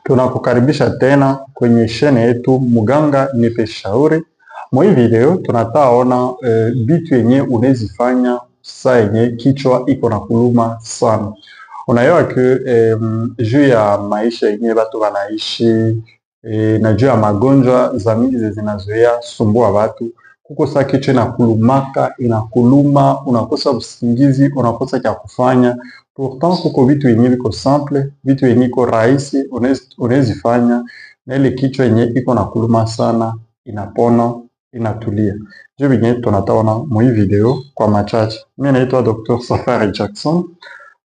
Tunakukaribisha tena kwenye shene yetu Muganga Nipe Shauri. Mwa hii video tunataona bitu yenye unezifanya saa yenye kichwa iko na kuluma sana. Unaelewa ke juu ya maisha yenye watu wanaishi na juu ya magonjwa za mingi zinazoea sumbua watu, kuko saa kichwa inakulumaka, inakuluma, unakosa usingizi, unakosa cha kufanya. Pourtant kuko vitu yenye viko simple, vitu yenye iko rahisi unezifanya na ile kichwa yenye iko na kuluma sana inapona, inatulia. Ndio yenye tunataona mu hii video kwa machache. Mimi naitwa Dr. Safari Jackson.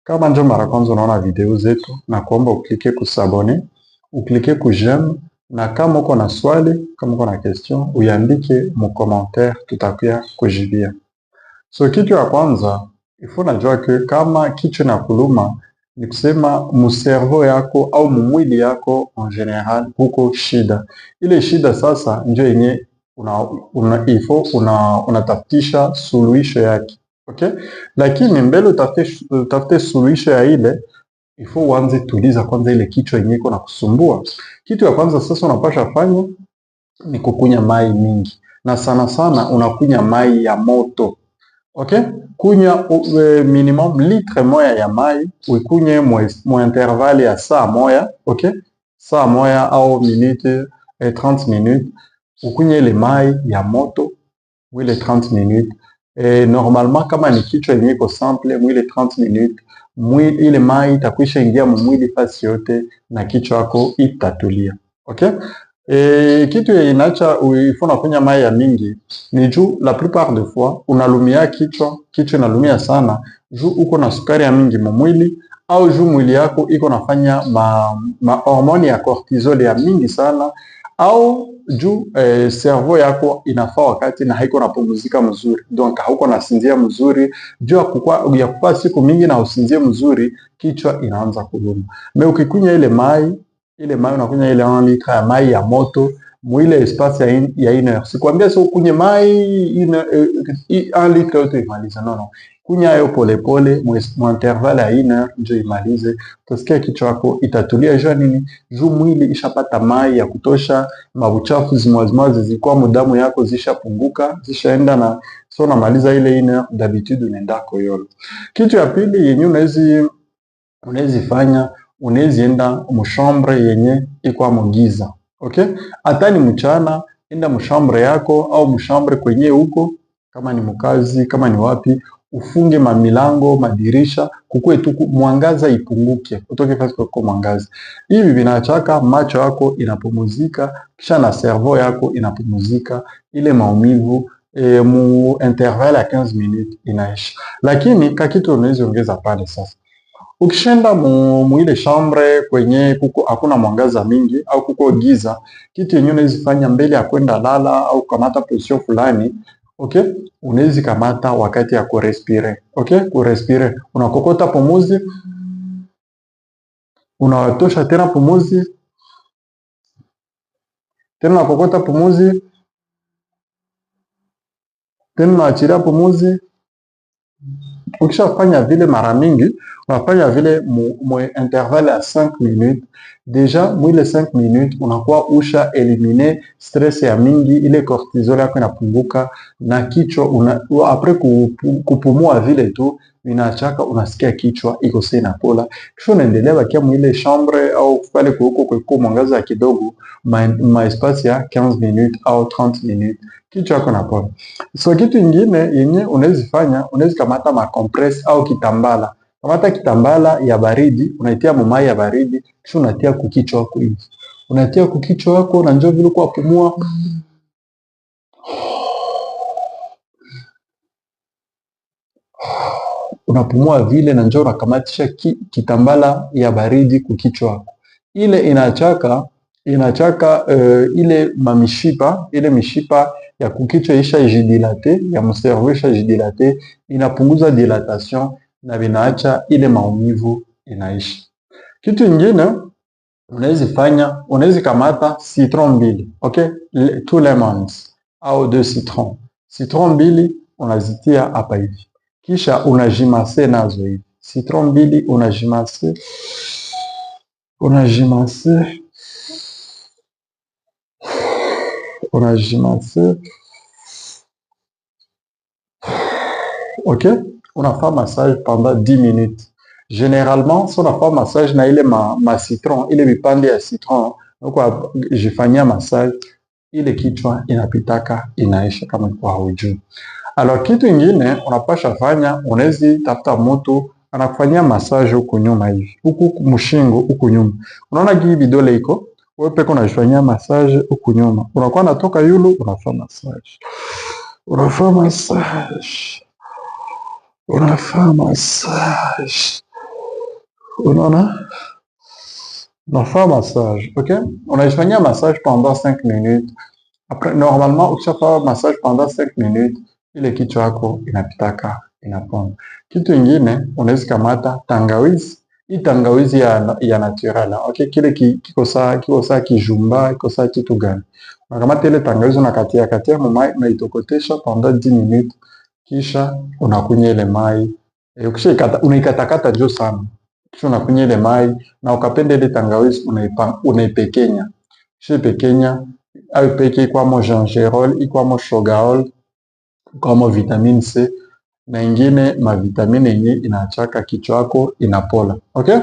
Kama ndio mara kwanza unaona video zetu, na kuomba uklike kusabone, uklike ku j'aime, na kama uko na swali, kama uko na question, uiandike mu commentaire, tutakuya kujibia. So kitu ya kwanza ifo najua ke kama kichwa na kuluma ni kusema muservo yako au mumwili yako en general huko shida. Ile shida sasa ndio yenye unatafutisha suluhisho yake. Okay? Lakini mbele utafute suluhisho ya ile, ifo uanze tuliza kwanza ile kichwa yenye iko na kusumbua. Kitu ya kwanza sasa unapasha fanya ni kukunya mai mingi, na sana sana unakunya mai ya moto. Okay? Kunya minimum litre moya ya mai, uikunye mu intervalle ya saa moya. Okay? Saa moya au minute 30 minutes, ukunye ile mai ya moto mwile 30 minutes. Normalement kama ni kichwa yenye iko simple, mwile 30 minutes ile mai itakwisha ingia mwili fasi yote na kichwa yako itatulia. Okay? Kitu inaacha uifuna kunya mai ya mingi ni juu la plupart de fois unalumia kichwa inalumia sana juu uko na sukari ya mingi mwili, au juu mwili yako iko nafanya ma hormone ya cortisol ya mingi sana, au juu cerveau yako inafaa wakati na haiko napumzika mzuri, donc hauko nasinzia mzuri. Juu ya kukua siku mingi na usinzie mzuri, kichwa inaanza kuluma. Me ukikunya ile mai unakunya ile 1 litre ya mai ya moto mwile espace ya 1 heure. Sikwambia sio kunye mai 1 litre yote imaliza, no. Kunya yo pole pole mu intervalle ya 1 heure ndio imalize. Utasikia kichwa yako itatulia. Jua nini? Juu mwili ishapata mai ya kutosha, mabuchafu zimwazimwazi zilikuwa mudamu yako zishapunguka, zishaenda, na so namaliza ile 1 heure d'habitude unaenda koyolo. Kitu ya pili yenye unawezifanya, unezienda mushambre yenye iko amogiza. Okay? Hata ni mchana, enda mushambre yako au mushambre kwenye huko, kama ni mkazi, kama ni wapi, ufunge mamilango, madirisha, kukue tu mwangaza ipunguke, utoke fasi kwa mwangaza. Hivi vinachaka macho yako inapumuzika, kisha na cerveau yako inapumuzika, ile maumivu mu intervalle ya 15 minutes inaisha. Lakini kakitu unaweza ongeza pale sasa. Ukishenda mu ile chambre kwenye kuko hakuna mwangaza mingi au kuko giza, kitu yenyewe unaweza mbele ya kwenda lala au kamata position fulani. Okay? Unaweza kamata wakati ya kurespire. Okay? Kurespire. Unakokota pumuzi, unatosha tena pumuzi, tena unakokota pumuzi, tena unaachilia pumuzi. Ukishafanya vile mara mingi, unafanya vile mu intervalle ya 5 minutes. Deja mwile 5 minutes unakuwa usha elimine stress ya mingi, ile cortisol yako inapunguka, na kichwa apres kupumua vile tu inachaka, unasikia kichwa iko sena pola. Kisha unaendelea bakia mwile chambre au pale kwa mwangaza kidogo ma espace ya 15 minutes au 30 minutes, kichwa yako napola. So kitu ingine yenye unawezifanya, unaweza kamata ma compress au kitambala. Kamata kitambala ya baridi, unaitia mumai ya baridi, kisha unatia kukichwa wako hivi. Unatia kukichwa wako na njoo vile kwa pumua. Unapumua vile na njoo unakamatisha kitambala ya baridi kukichwa wako. Ile inachaka ile mamishipa, ile mishipa ya kukichwa isha jidilate, ya mservo isha jidilate, inapunguza dilatation na vinaacha ile maumivu inaisha. Kitu ingine unawezifanya, unawezi kamata citron mbili. Okay? 2 lemons au 2 citron. Citron mbili unazitia hapa hivi. Kisha unajimase nazo hivi. Citron mbili unajimase Unajimase. Ok, unafaa massage pendant 10 minutes. Généralement, si unafaa massage na ile ma citron, ile vipande ya citron, uko jifanyia massage, ile kichwa inapitaka inaisha kama kwa haujui. Alors kitu ingine unapasha fanya, unawezi tafuta mtu anakufanyia massage huku nyuma hivi, huku mshingo huku nyuma. Unaona hii vidole iko, wewe peke unajifanyia massage huku nyuma. Unakuwa natoka yulu, unafanya massage. Unafanya massage. Unafanya massage. Unaona? Unafanya massage, ok? Unajifanyia massage pendant 5 minutes. Après, normalement, ukishafanya massage pendant 5 minutes, ile kichwa yako inapitaka, inapona. Kitu ingine, unaweza kamata tangawizi. Hii tangawizi ya natural, ok? Kile kiko saa kijumba, kiko saa kitu gani. Unakamata ile tangawizi unakatia mumai, unaitokotesha pendant 10 minutes, kisha unakunya ile mai. Ukisha unaikatakata juu sana. Kisha unakunya ile mai, na ukapenda ile tangawizi unaipekenya. Kisha pekenya, au peke ikwamo gingerol, ikwamo shogaol, ikwamo vitamine C, na ingine mavitamine yenye inachaka kichwa yako inapola. Okay?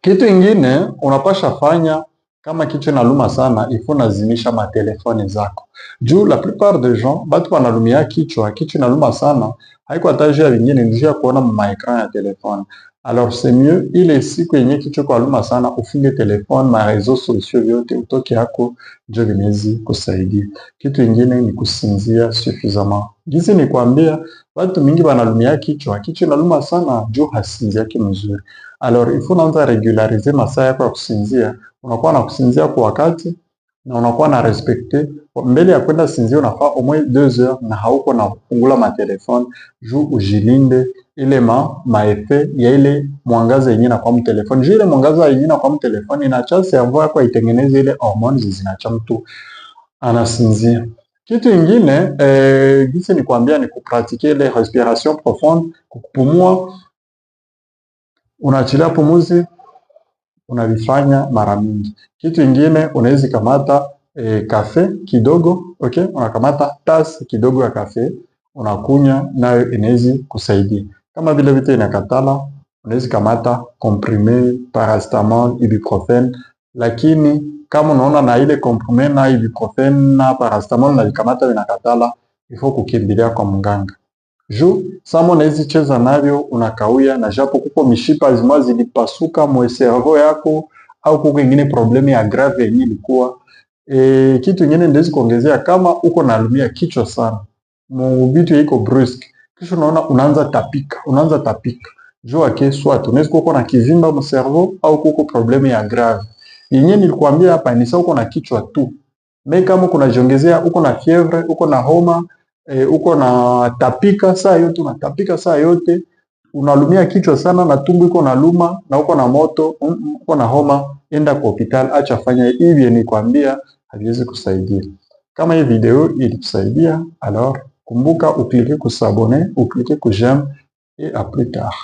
Kitu ingine unapasha fanya kama kichwa inaluma sana, ifo nazimisha matelefoni zako. Juu la plupart des gens, batu wanalumia kichwa inaluma sana, haiko ataji ya vingine njia kuona maekran ya telefoni. Alors c'est mieux, ile siku yenye kichwa kwa luma sana, ufunge telefone, ma réseaux sociaux vyote, utoke yako, njo vinezi kusaidia. Kitu ingine ni kusinzia suffisamment. Gizi ni kuambia, watu mingi wanalumia kichwa inaluma sana, juu hasinzia mzuri. Alors il faut naanza regulariser masaa yako ya kusinzia, unakuwa na kusinzia kwa wakati, na unakuwa na respecte. Mbele ya kwenda sinzia unafaa au moins 2 heures na hauko na kufungula ma telefone, juu ujilinde ile maefe ya ile mwangaza yenyewe na kwa mtelefoni. Juu ile mwangaza yenyewe na kwa mtelefoni inacha cerveau yako itengeneze ile hormones zinacha mtu anasinzia. Kitu ingine gisi ni kuambia ni kupratike ile respiration profonde, kupumua, unaachilia pumuzi, unavifanya mara mingi. Kitu ingine unaweza kamata kafe kidogo, okay? Unakamata tas kidogo ya kafe, unakunya, nayo inaweza kusaidia. Kama vile vitu inakatala, unaweza kamata comprime, paracetamol, ibuprofen, lakini kama unaona na ile comprime na ibuprofen na paracetamol na vikamata vinakatala, ifo kukimbilia kwa mganga. Juu, sama unaweza cheza navyo, unakawia, na japo kuko mishipa zimwa zilipasuka mwe cerveau yako, au kuko ingine problemi ya grave yenye ilikuwa. Kitu ingine ndezi kuongezea, kama uko nalumia kichwa sana, vitu iko brusque, kisha unaona unaanza tapika. Jua ke swat, unaweza kuko na kizimba mu cerveau, au kuko problemi ya grave. Yenye nilikuambia hapa ni sawa uko na kichwa tu. Me kama kuna jiongezea, uko na fievre, uko na homa, uko na tapika saa yote, unalumia kichwa sana na tumbo iko na luma, na uko na moto, uko na homa, enda kwa hospitali, acha fanya hivi nikwambia, haviwezi kusaidia. Kama hii video ilikusaidia, alors kumbuka uklike ku s'abonner, uklike ku j'aime, et à plus tard.